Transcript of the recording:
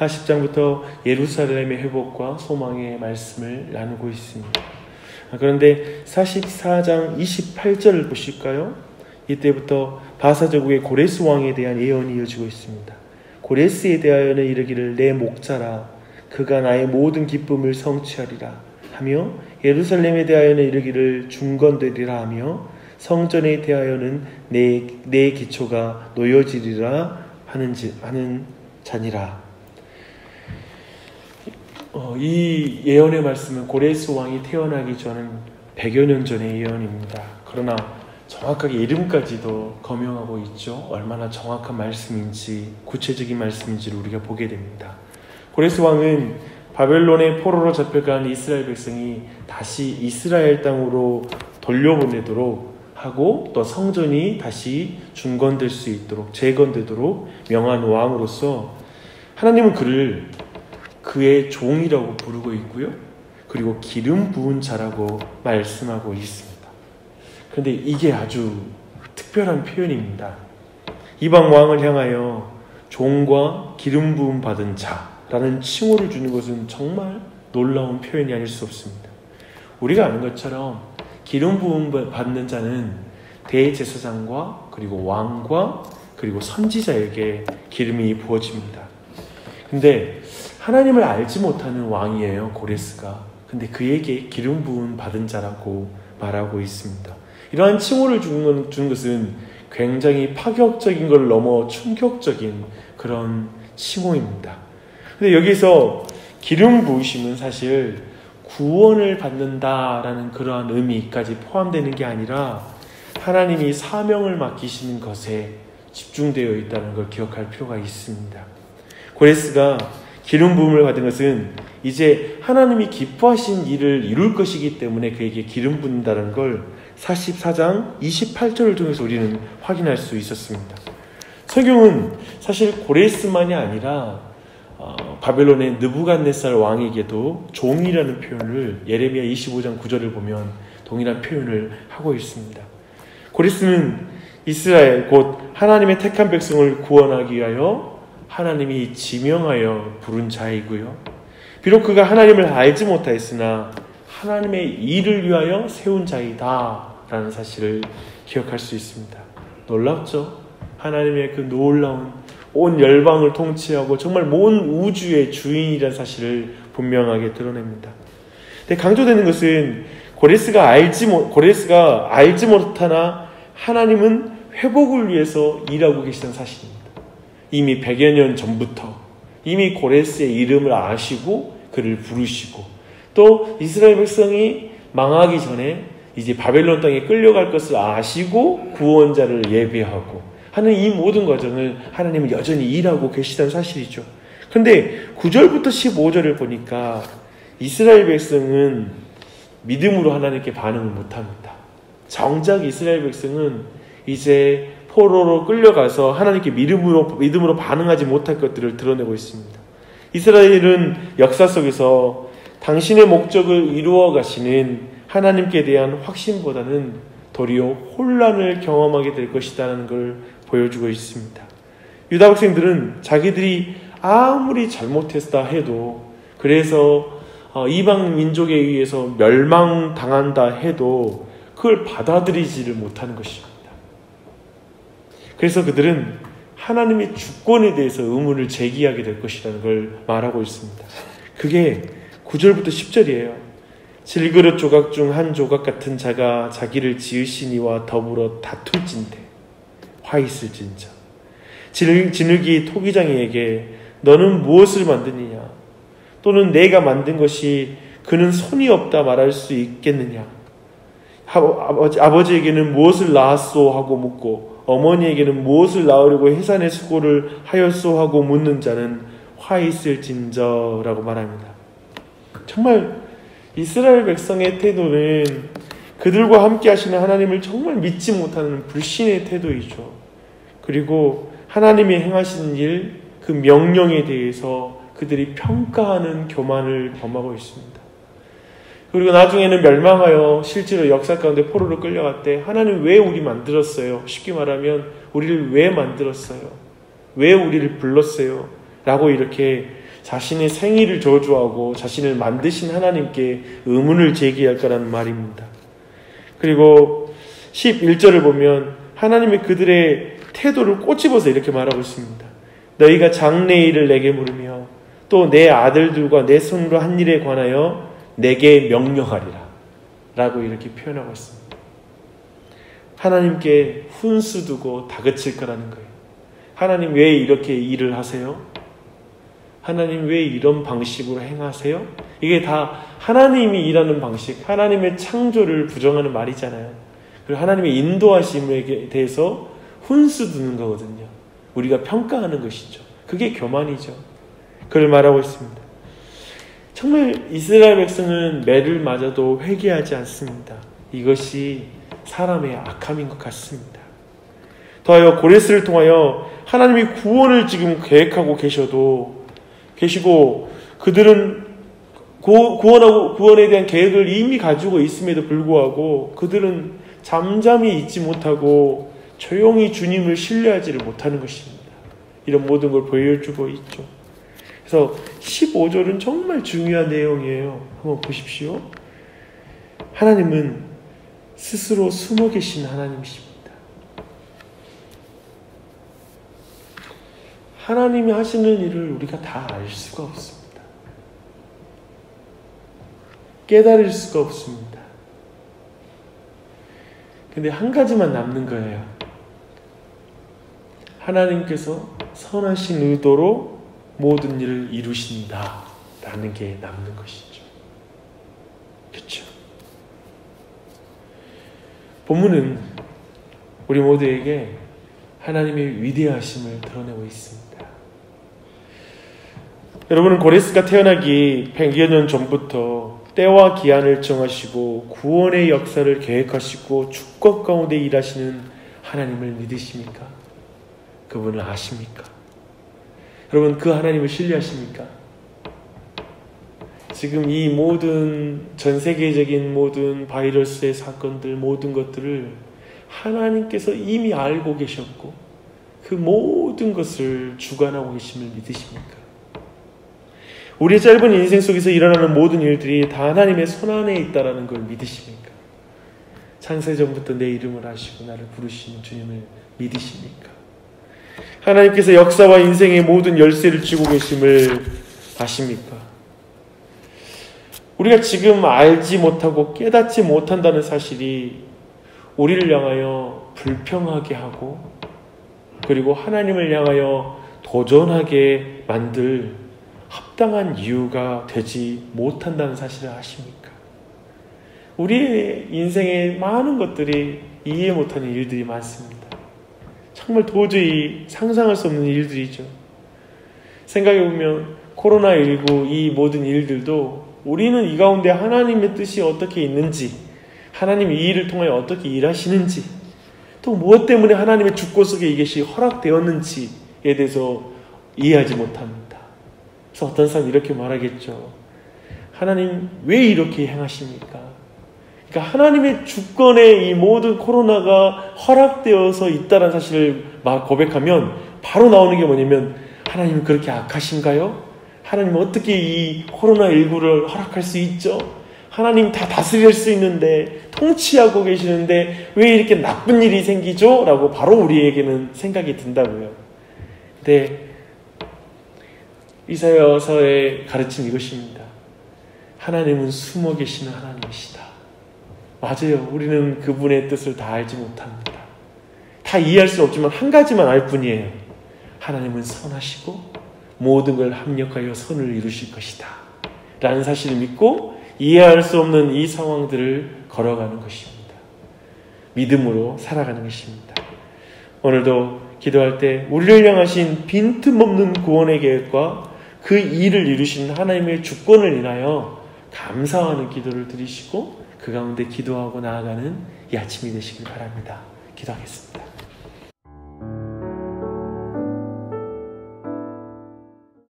40장부터 예루살렘의 회복과 소망의 말씀을 나누고 있습니다. 그런데 44장 28절을 보실까요? 이때부터 바사 제국의 고레스 왕에 대한 예언이 이어지고 있습니다. 고레스에 대하여는 이르기를 내 목자라 그가 나의 모든 기쁨을 성취하리라 하며 예루살렘에 대하여는 이르기를 중건되리라 하며 성전에 대하여는 내 기초가 놓여지리라 하는 자니라. 이 예언의 말씀은 고레스 왕이 태어나기 전 100여 년 전의 예언입니다. 그러나 정확하게 이름까지도 거명하고 있죠. 얼마나 정확한 말씀인지, 구체적인 말씀인지를 우리가 보게 됩니다. 고레스 왕은 바벨론의 포로로 잡혀간 이스라엘 백성이 다시 이스라엘 땅으로 돌려보내도록 하고 또 성전이 다시 중건될 수 있도록 재건되도록 명한 왕으로서 하나님은 그를 그의 종이라고 부르고 있고요. 그리고 기름 부은 자라고 말씀하고 있습니다. 그런데 이게 아주 특별한 표현입니다. 이방 왕을 향하여 종과 기름 부음 받은 자라는 칭호를 주는 것은 정말 놀라운 표현이 아닐 수 없습니다. 우리가 아는 것처럼 기름 부음 받는 자는 대제사장과 그리고 왕과 그리고 선지자에게 기름이 부어집니다. 근데 하나님을 알지 못하는 왕이에요, 고레스가. 근데 그에게 기름 부음 받은 자라고 말하고 있습니다. 이러한 칭호를 준 것은 굉장히 파격적인 걸 넘어 충격적인 그런 칭호입니다. 근데 여기서 기름 부으심은 사실 구원을 받는다라는 그러한 의미까지 포함되는 게 아니라 하나님이 사명을 맡기시는 것에 집중되어 있다는 걸 기억할 필요가 있습니다. 고레스가 기름 부음을 받은 것은 이제 하나님이 기뻐하신 일을 이룰 것이기 때문에 그에게 기름 붓는다는 걸 44장 28절을 통해서 우리는 확인할 수 있었습니다. 성경은 사실 고레스만이 아니라 바벨론의 느부갓네살 왕에게도 종이라는 표현을 예레미야 25장 9절을 보면 동일한 표현을 하고 있습니다. 고레스는 이스라엘 곧 하나님의 택한 백성을 구원하기 위하여 하나님이 지명하여 부른 자이고요. 비록 그가 하나님을 알지 못하였으나 하나님의 일을 위하여 세운 자이다 라는 사실을 기억할 수 있습니다. 놀랍죠? 하나님의 그 놀라운 온 열방을 통치하고 정말 온 우주의 주인이라는 사실을 분명하게 드러냅니다. 근데 강조되는 것은 고레스가 알지 못하나 하나님은 회복을 위해서 일하고 계시다는 사실입니다. 이미 100여 년 전부터 이미 고레스의 이름을 아시고 그를 부르시고 또 이스라엘 백성이 망하기 전에 이제 바벨론 땅에 끌려갈 것을 아시고 구원자를 예비하고 하는 이 모든 과정을 하나님은 여전히 일하고 계시다는 사실이죠. 그런데 9절부터 15절을 보니까 이스라엘 백성은 믿음으로 하나님께 반응을 못합니다. 정작 이스라엘 백성은 이제 포로로 끌려가서 하나님께 믿음으로 반응하지 못할 것들을 드러내고 있습니다. 이스라엘은 역사 속에서 당신의 목적을 이루어 가시는 하나님께 대한 확신보다는 도리어 혼란을 경험하게 될 것이라는 걸 보여주고 있습니다. 유다 백성들은 자기들이 아무리 잘못했다 해도 그래서 이방 민족에 의해서 멸망당한다 해도 그걸 받아들이지를 못하는 것입니다. 그래서 그들은 하나님의 주권에 대해서 의문을 제기하게 될 것이라는 걸 말하고 있습니다. 그게 9절부터 10절이에요. 질그릇 조각 중 한 조각 같은 자가 자기를 지으신 이와 더불어 다툴진대 화 있을진저 진흙이 토기장이에게 너는 무엇을 만드느냐 또는 내가 만든 것이 그는 손이 없다 말할 수 있겠느냐 아버지에게는 무엇을 낳았소 하고 묻고 어머니에게는 무엇을 낳으려고 해산의 수고를 하였소 하고 묻는 자는 화 있을진저라고 말합니다. 정말 이스라엘 백성의 태도는 그들과 함께 하시는 하나님을 정말 믿지 못하는 불신의 태도이죠. 그리고 하나님이 행하시는 일, 그 명령에 대해서 그들이 평가하는 교만을 범하고 있습니다. 그리고 나중에는 멸망하여 실제로 역사 가운데 포로로 끌려갈 때 하나님 왜 우리 만들었어요? 쉽게 말하면 우리를 왜 만들었어요? 왜 우리를 불렀어요? 라고 이렇게 자신의 생일을 저주하고 자신을 만드신 하나님께 의문을 제기할 거라는 말입니다. 그리고 11절을 보면 하나님의 그들의 태도를 꼬집어서 이렇게 말하고 있습니다. 너희가 장래일을 내게 물으며 또 내 아들들과 내 손으로 한 일에 관하여 내게 명령하리라 라고 이렇게 표현하고 있습니다. 하나님께 훈수 두고 다그칠 거라는 거예요. 하나님 왜 이렇게 일을 하세요? 하나님 왜 이런 방식으로 행하세요? 이게 다 하나님이 일하는 방식, 하나님의 창조를 부정하는 말이잖아요. 그리고 하나님의 인도하심에 대해서 훈수 두는 거거든요. 우리가 평가하는 것이죠. 그게 교만이죠. 그걸 말하고 있습니다. 정말 이스라엘 백성은 매를 맞아도 회개하지 않습니다. 이것이 사람의 악함인 것 같습니다. 더하여 고레스를 통하여 하나님이 구원을 지금 계획하고 계시고 그들은 구원에 대한 계획을 이미 가지고 있음에도 불구하고 그들은 잠잠히 있지 못하고 조용히 주님을 신뢰하지를 못하는 것입니다. 이런 모든 걸 보여주고 있죠. 그래서 15절은 정말 중요한 내용이에요. 한번 보십시오. 하나님은 스스로 숨어 계신 하나님이십니다. 하나님이 하시는 일을 우리가 다 알 수가 없습니다. 깨달을 수가 없습니다. 근데 한 가지만 남는 거예요. 하나님께서 선하신 의도로 모든 일을 이루신다 라는 게 남는 것이죠. 그렇죠? 본문은 우리 모두에게 하나님의 위대하심을 드러내고 있습니다. 여러분은 고레스가 태어나기 100여 년 전부터 때와 기한을 정하시고 구원의 역사를 계획하시고 축복 가운데 일하시는 하나님을 믿으십니까? 그분을 아십니까? 여러분 그 하나님을 신뢰하십니까? 지금 이 모든 전 세계적인 모든 바이러스의 사건들 모든 것들을 하나님께서 이미 알고 계셨고 그 모든 것을 주관하고 계심을 믿으십니까? 우리의 짧은 인생 속에서 일어나는 모든 일들이 다 하나님의 손안에 있다는 걸 믿으십니까? 창세전부터 내 이름을 아시고 나를 부르시는 주님을 믿으십니까? 하나님께서 역사와 인생의 모든 열쇠를 쥐고 계심을 아십니까? 우리가 지금 알지 못하고 깨닫지 못한다는 사실이 우리를 향하여 불평하게 하고 그리고 하나님을 향하여 도전하게 만들 합당한 이유가 되지 못한다는 사실을 아십니까? 우리의 인생에 많은 것들이 이해 못하는 일들이 많습니다. 정말 도저히 상상할 수 없는 일들이죠. 생각해보면 코로나19 이 모든 일들도 우리는 이 가운데 하나님의 뜻이 어떻게 있는지 하나님이 이 일을 통하여 어떻게 일하시는지 또 무엇 때문에 하나님의 주권 속에 이것이 허락되었는지에 대해서 이해하지 못합니다. 그래서 어떤 사람이 이렇게 말하겠죠. 하나님 왜 이렇게 행하십니까? 그러니까 하나님의 주권에 이 모든 코로나가 허락되어서 있다는 사실을 막 고백하면 바로 나오는 게 뭐냐면 하나님은 그렇게 악하신가요? 하나님은 어떻게 이 코로나19를 허락할 수 있죠? 하나님 다 다스릴 수 있는데 통치하고 계시는데 왜 이렇게 나쁜 일이 생기죠? 라고 바로 우리에게는 생각이 든다고요. 근데 이사야서의 가르침 이것입니다. 하나님은 숨어 계시는 하나님이시다. 맞아요. 우리는 그분의 뜻을 다 알지 못합니다. 다 이해할 수 없지만 한 가지만 알 뿐이에요. 하나님은 선하시고 모든 걸 합력하여 선을 이루실 것이다 라는 사실을 믿고 이해할 수 없는 이 상황들을 걸어가는 것입니다. 믿음으로 살아가는 것입니다. 오늘도 기도할 때 우리를 향하신 빈틈없는 구원의 계획과 그 일을 이루신 하나님의 주권을 인하여 감사하는 기도를 드리시고 그 가운데 기도하고 나아가는 이 아침이 되시길 바랍니다. 기도하겠습니다.